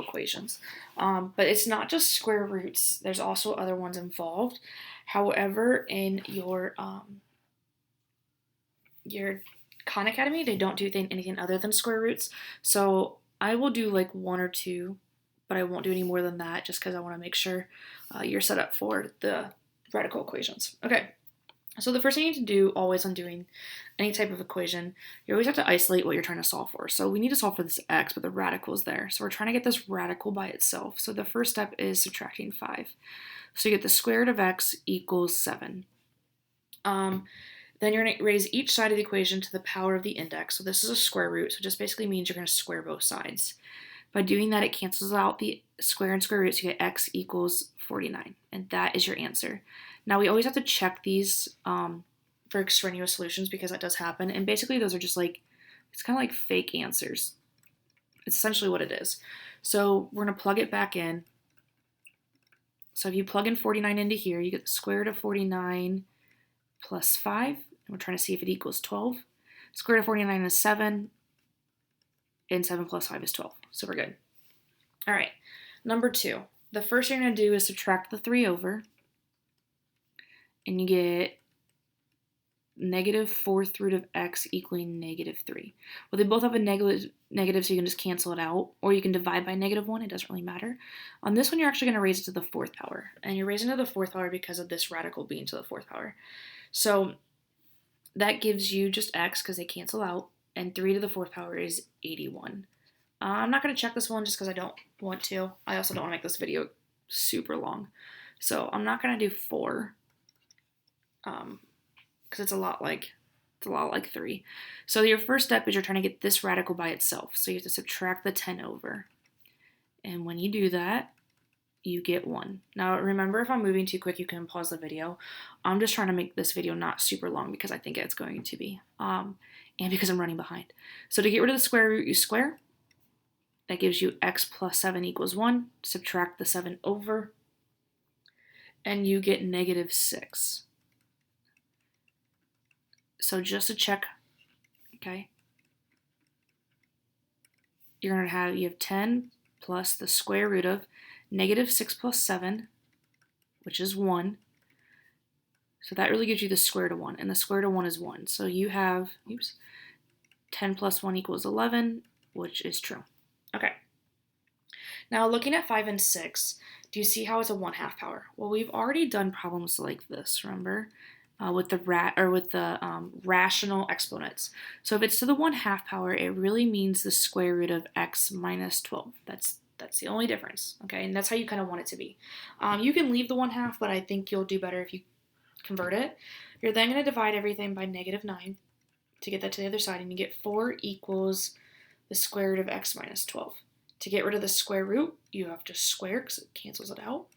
equations. But it's not just square roots. There's also other ones involved. However, in your Khan Academy, they don't do anything other than square roots. So I will do like one or two, but I won't do any more than that just because I want to make sure you're set up for the radical equations. Okay, so the first thing you need to do always when doing any type of equation, you always have to isolate what you're trying to solve for. So we need to solve for this x, but the radical is there. So we're trying to get this radical by itself. So the first step is subtracting 5. So you get the square root of x equals 7. Then you're going to raise each side of the equation to the power of the index. So this is a square root, so it just basically means you're going to square both sides. By doing that, it cancels out the square and square roots. You get x equals 49, and that is your answer. Now, we always have to check these for extraneous solutions because that does happen, and basically those are just like, it's kind of like fake answers. It's essentially what it is. So we're going to plug it back in. So if you plug in 49 into here, you get the square root of 49 plus 5. We're trying to see if it equals 12. Square root of 49 is 7, and 7 plus 5 is 12. So we're good. All right, number 2. The first thing you're going to do is subtract the 3 over, and you get negative 4th root of x equaling negative 3. Well, they both have a negative, so you can just cancel it out, or you can divide by negative 1. It doesn't really matter. On this one, you're actually going to raise it to the 4th power, and you're raising it to the 4th power because of this radical being to the 4th power. So that gives you just x because they cancel out, and 3 to the 4th power is 81. I'm not going to check this one just because I don't want to. I also don't want to make this video super long. So I'm not going to do 4 because it's a lot like 3. So your first step is you're trying to get this radical by itself. So you have to subtract the 10 over. And when you do that, you get 1. Now remember, if I'm moving too quick, you can pause the video. I'm just trying to make this video not super long because I think it's going to be. And because I'm running behind. So to get rid of the square root, you square. That gives you x plus 7 equals 1. Subtract the 7 over. And you get negative 6. So just to check, okay, you have 10 plus the square root of negative 6 plus 7, which is 1. So that really gives you the square root of 1, and the square root of 1 is 1. So you have, 10 plus 1 equals 11, which is true. Okay. Now looking at 5 and 6, do you see how it's a 1/2 power? Well, we've already done problems like this, remember? With the rational exponents. So if it's to the 1/2 power, it really means the square root of x minus 12. That's the only difference, okay? And that's how you kind of want it to be. You can leave the 1/2, but I think you'll do better if you convert it. You're then going to divide everything by negative 9 to get that to the other side, and you get 4 equals the square root of x minus 12. To get rid of the square root, you have to square because it cancels it out,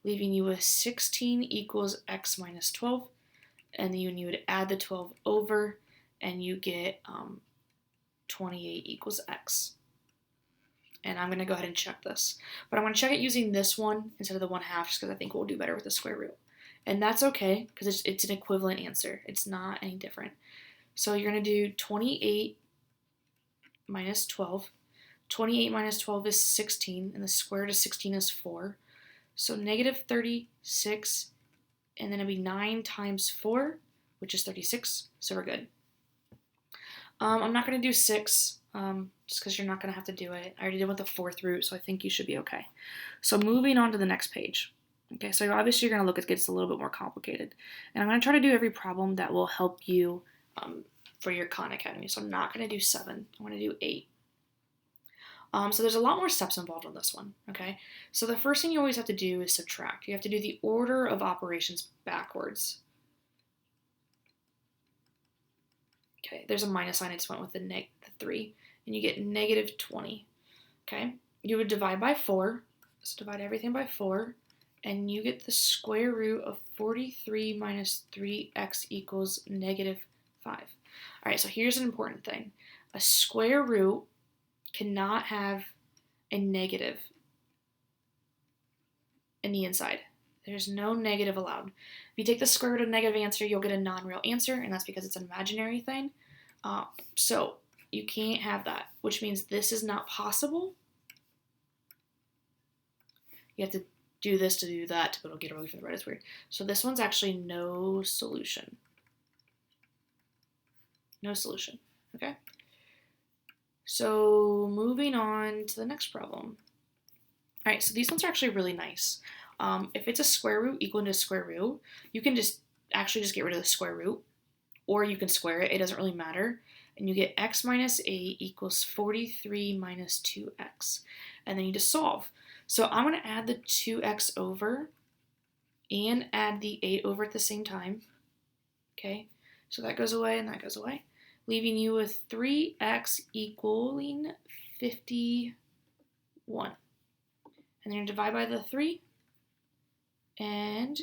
leaving you with 16 equals x minus 12. And then you would add the 12 over, and you get 28 equals x. And I'm going to go ahead and check this. But I'm going to check it using this one instead of the 1/2 just because I think we'll do better with the square root. And that's okay because it's an equivalent answer. It's not any different. So you're going to do 28 minus 12. 28 minus 12 is 16, and the square root of 16 is 4. So negative 36, and then it'll be 9 times 4, which is 36, so we're good. I'm not going to do 6, just because you're not going to have to do it. I already did with the 4th root, so I think you should be okay. So moving on to the next page. Okay, so obviously you're going to look at it gets a little bit more complicated. And I'm going to try to do every problem that will help you for your Khan Academy. So I'm not going to do 7, I'm going to do 8. So there's a lot more steps involved on this one, okay? So the first thing you always have to do is subtract. You have to do the order of operations backwards. Okay, there's a minus sign. I just went with the 3. And you get negative 20, okay? You would divide by 4. So divide everything by 4. And you get the square root of 43 minus 3x equals negative 5. All right, so here's an important thing. A square root cannot have a negative in the inside. There's no negative allowed. If you take the square root of a negative answer, you'll get a non-real answer, and that's because it's an imaginary thing. So you can't have that, which means this is not possible, You have to do this to do that to be able to get away from the red. It's weird. So this one's actually no solution. No solution. Okay? So moving on to the next problem. All right, so these ones are actually really nice. If it's a square root equal to a square root, you can just get rid of the square root, or you can square it. It doesn't really matter. And you get x minus 8 equals 43 minus 2x. And then you just solve. So I'm going to add the 2x over and add the 8 over at the same time. Okay, so that goes away and that goes away, leaving you with 3x equaling 51. And then you divide by the 3, and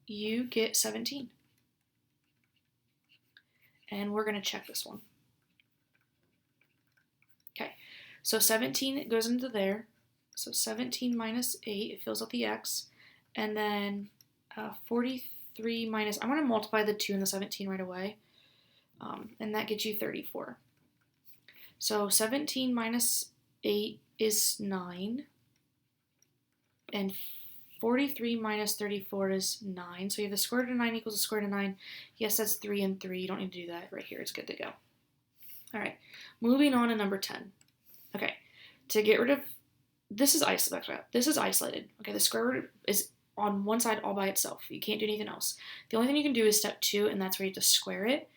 you get 17. And we're going to check this one. Okay, so 17 goes into there. So 17 minus 8, it fills out the x. And then 43 minus, I'm going to multiply the 2 and the 17 right away. And that gets you 34. So 17 minus 8 is 9. And 43 minus 34 is 9. So you have the square root of 9 equals the square root of 9. Yes, that's 3 and 3. You don't need to do that right here. It's good to go. All right, moving on to number 10. Okay, to get rid of, this is isolated. Okay, the square root is on one side all by itself. You can't do anything else. The only thing you can do is step 2, and that's where you have to square it.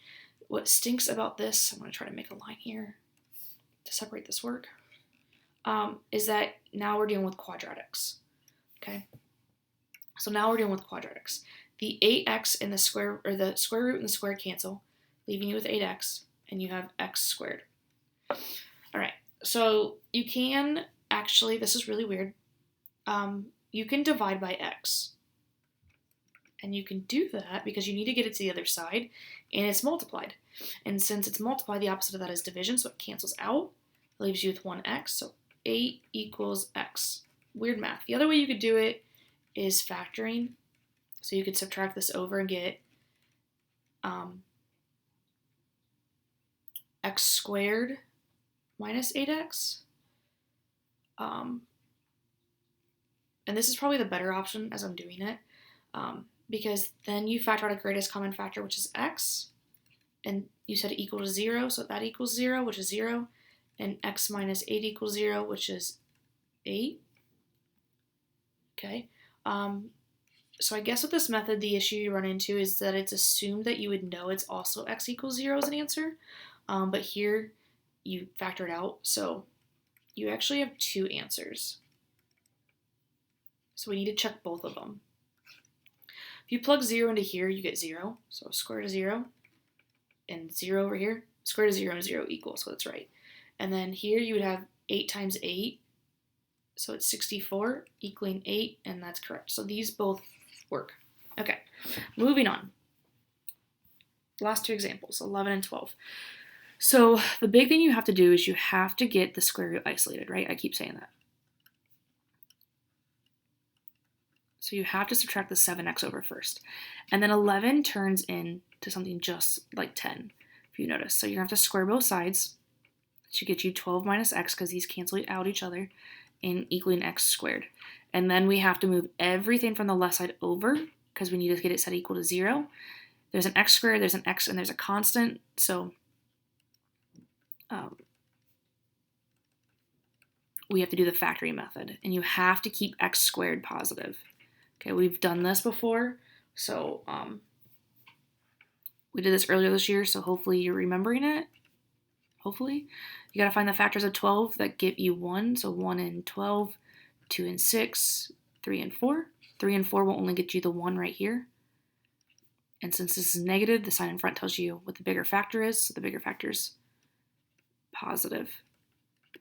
What stinks about this, I'm going to try to make a line here to separate this work, is that now we're dealing with quadratics. Okay, so now we're dealing with quadratics. The 8x and the square root and the square cancel, leaving you with 8x, and you have x squared. All right, so you can actually, this is really weird, you can divide by x. And you can do that because you need to get it to the other side, and it's multiplied. And since it's multiplied, the opposite of that is division, so it cancels out. It leaves you with 1x, so 8 equals x. Weird math. The other way you could do it is factoring. So you could subtract this over and get x squared minus 8x. And this is probably the better option as I'm doing it, because then you factor out a greatest common factor, which is x, and you said it equal to 0, so that equals 0, which is 0, and x minus 8 equals 0, which is 8. Okay, so I guess with this method, the issue you run into is that it's assumed that you would know it's also x equals 0 as an answer, but here you factor it out, so you actually have 2 answers. So we need to check both of them. If you plug 0 into here, you get 0, so square root of 0, and 0 over here, square root of 0 and 0 equal, so that's right. And then here you would have 8 times 8, so it's 64, equaling 8, and that's correct. So these both work. Okay, moving on. Last 2 examples, 11 and 12. So the big thing you have to do is you have to get the square root isolated, right? I keep saying that. So you have to subtract the 7x over first. And then 11 turns into something just like 10, if you notice. So you're going to have to square both sides, which gets you 12 minus x, because these cancel out each other, and equaling x squared. And then we have to move everything from the left side over, because we need to get it set equal to 0. There's an x squared, there's an x, and there's a constant. So we have to do the factoring method. And you have to keep x squared positive. Okay, we've done this before, so we did this earlier this year, so hopefully you're remembering it. Hopefully. You gotta find the factors of 12 that give you 1, so 1 and 12, 2 and 6, 3 and 4. 3 and 4 will only get you the 1 right here. And since this is negative, the sign in front tells you what the bigger factor is, so the bigger factor is positive.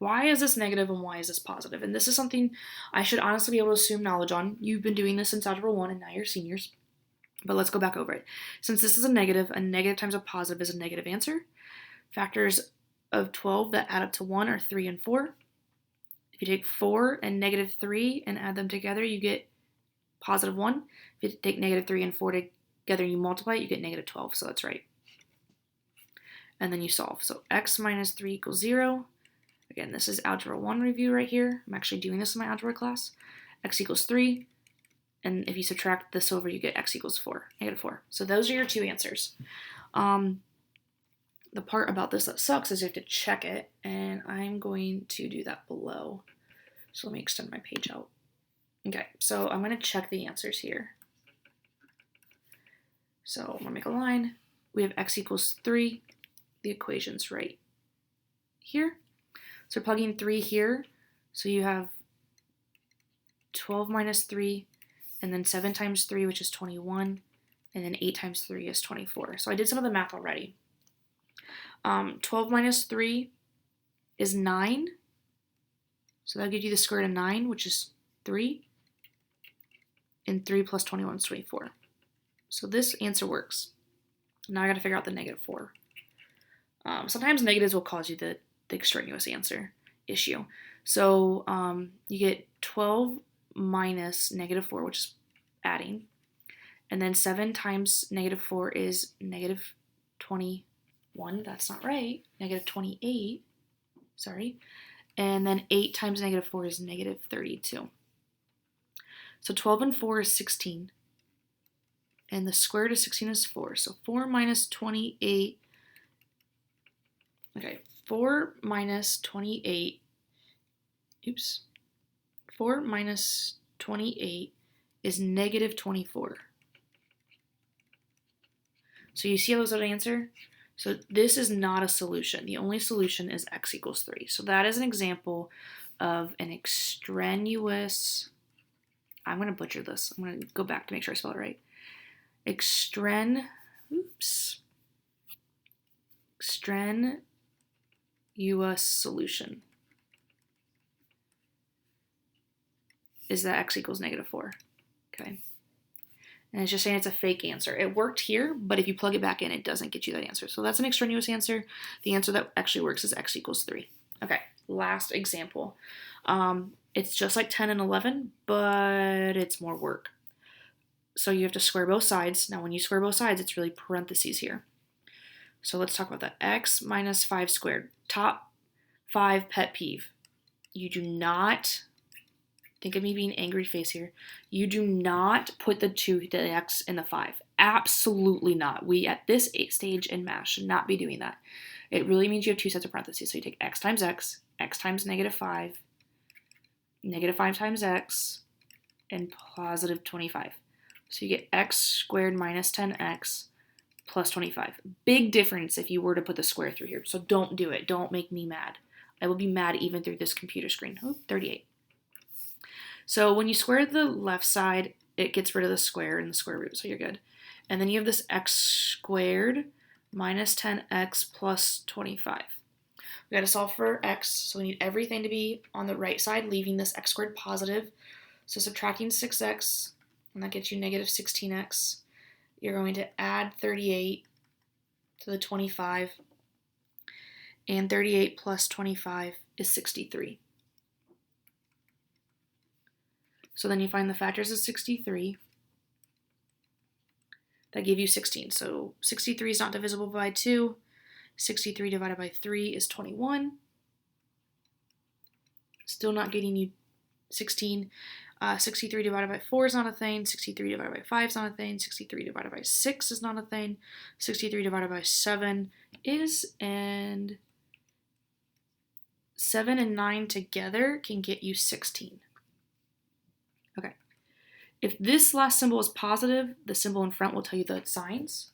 Why is this negative and why is this positive? And this is something I should honestly be able to assume knowledge on. You've been doing this since Algebra 1 and now you're seniors. But let's go back over it. Since this is a negative times a positive is a negative answer. Factors of 12 that add up to 1 are 3 and 4. If you take 4 and negative 3 and add them together, you get positive 1. If you take negative 3 and 4 together and you multiply it, you get negative 12, so that's right. And then you solve. So x minus 3 equals 0. Again, this is Algebra 1 review right here. I'm actually doing this in my algebra class. x equals 3, and if you subtract this over, you get x equals 4, negative 4. So those are your two answers. The part about this that sucks is you have to check it, and I'm going to do that below. So let me extend my page out. Okay, so I'm going to check the answers here. So I'm going to make a line. We have x equals 3. The equation's right here. So we're plugging 3 here. So you have 12 minus 3, and then 7 times 3, which is 21, and then 8 times 3 is 24. So I did some of the math already. 12 minus 3 is 9. So that'll give you the square root of 9, which is 3. And 3 plus 21 is 24. So this answer works. Now I got to figure out the negative 4. Sometimes negatives will cause you the extraneous answer issue. So you get 12 minus negative 4, which is adding. And then 7 times negative 4 is negative 21. That's not right. Negative 28. Sorry. And then 8 times negative 4 is negative 32. So 12 and 4 is 16. And the square root of 16 is 4. So 4 minus 28. Okay, 4 minus 28. Oops. 4 minus 28 is negative 24. So you see how those are the answer? So this is not a solution. The only solution is x equals 3. So that is an example of an extraneous, I'm going to butcher this. I'm going to go back to make sure I spell it right. Extraneous solution is that x equals negative 4. Okay. And it's just saying it's a fake answer. It worked here, but if you plug it back in, it doesn't get you that answer. So that's an extraneous answer. The answer that actually works is x equals 3. Okay, last example. It's just like 10 and 11, but it's more work. So you have to square both sides. Now when you square both sides, it's really parentheses here. So let's talk about that. X minus 5 squared. Top 5 pet peeve. You do not, think of me being angry face here, you do not put the 2, the x, in the 5. Absolutely not. We, at this stage in math, should not be doing that. It really means you have 2 sets of parentheses. So you take x times negative 5 times x, and positive 25. So you get x squared minus 10x plus 25. Big difference if you were to put the square through here. So don't do it. Don't make me mad. I will be mad even through this computer screen. Oh, 38. So when you square the left side, it gets rid of the square and the square root, so you're good. And then you have this x squared minus 10x plus 25. We got to solve for x, so we need everything to be on the right side, leaving this x squared positive. So subtracting 6x, and that gets you negative 16x. You're going to add 38 to the 25, and 38 plus 25 is 63. So then you find the factors of 63. That give you 16. So 63 is not divisible by 2. 63 divided by 3 is 21. Still not getting you 16. 63 divided by 4 is not a thing. 63 divided by 5 is not a thing. 63 divided by 6 is not a thing. 63 divided by 7 is, and 7 and 9 together can get you 16. Okay. If this last symbol is positive, the symbol in front will tell you the signs.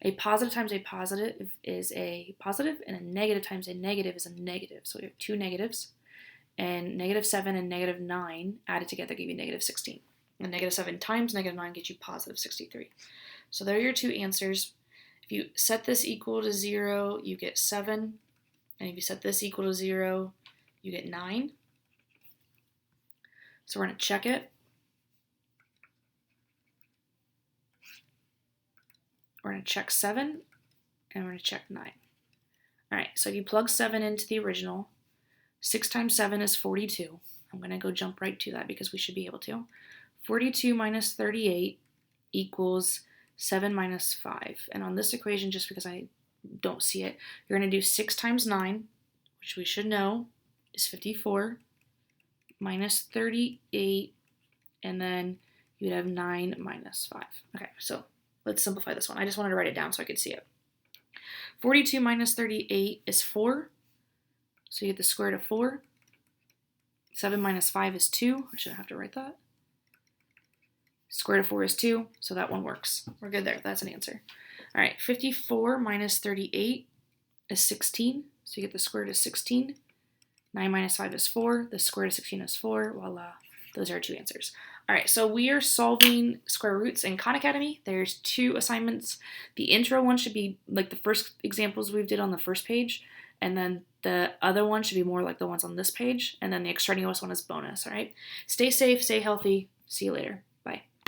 A positive times a positive is a positive, and a negative times a negative is a negative. So we have 2 negatives. And negative 7 and negative 9 added together give you negative 16. And negative 7 times negative 9 gets you positive 63. So there are your 2 answers. If you set this equal to 0, you get 7. And if you set this equal to 0, you get 9. So we're going to check it. We're going to check 7, and we're going to check 9. All right, so if you plug 7 into the original, 6 times 7 is 42. I'm going to go jump right to that because we should be able to. 42 minus 38 equals 7 minus 5. And on this equation, just because I don't see it, you're going to do 6 times 9, which we should know is 54, minus 38 and then you'd have 9 minus 5. Okay, so let's simplify this one. I just wanted to write it down so I could see it. 42 minus 38 is 4, so you get the square root of 4. 7 minus 5 is 2. I shouldn't have to write that. Square root of 4 is 2, so that one works. We're good there. That's an answer. All right, 54 minus 38 is 16, so you get the square root of 16. 9 minus 5 is 4. The square root of 16 is 4. Voila. Those are our two answers. All right, so we are solving square roots in Khan Academy. There's 2 assignments. The intro one should be like the first examples we did on the first page, and then the other one should be more like the ones on this page, and then the extraneous one is bonus, all right? Stay safe, stay healthy. See you later.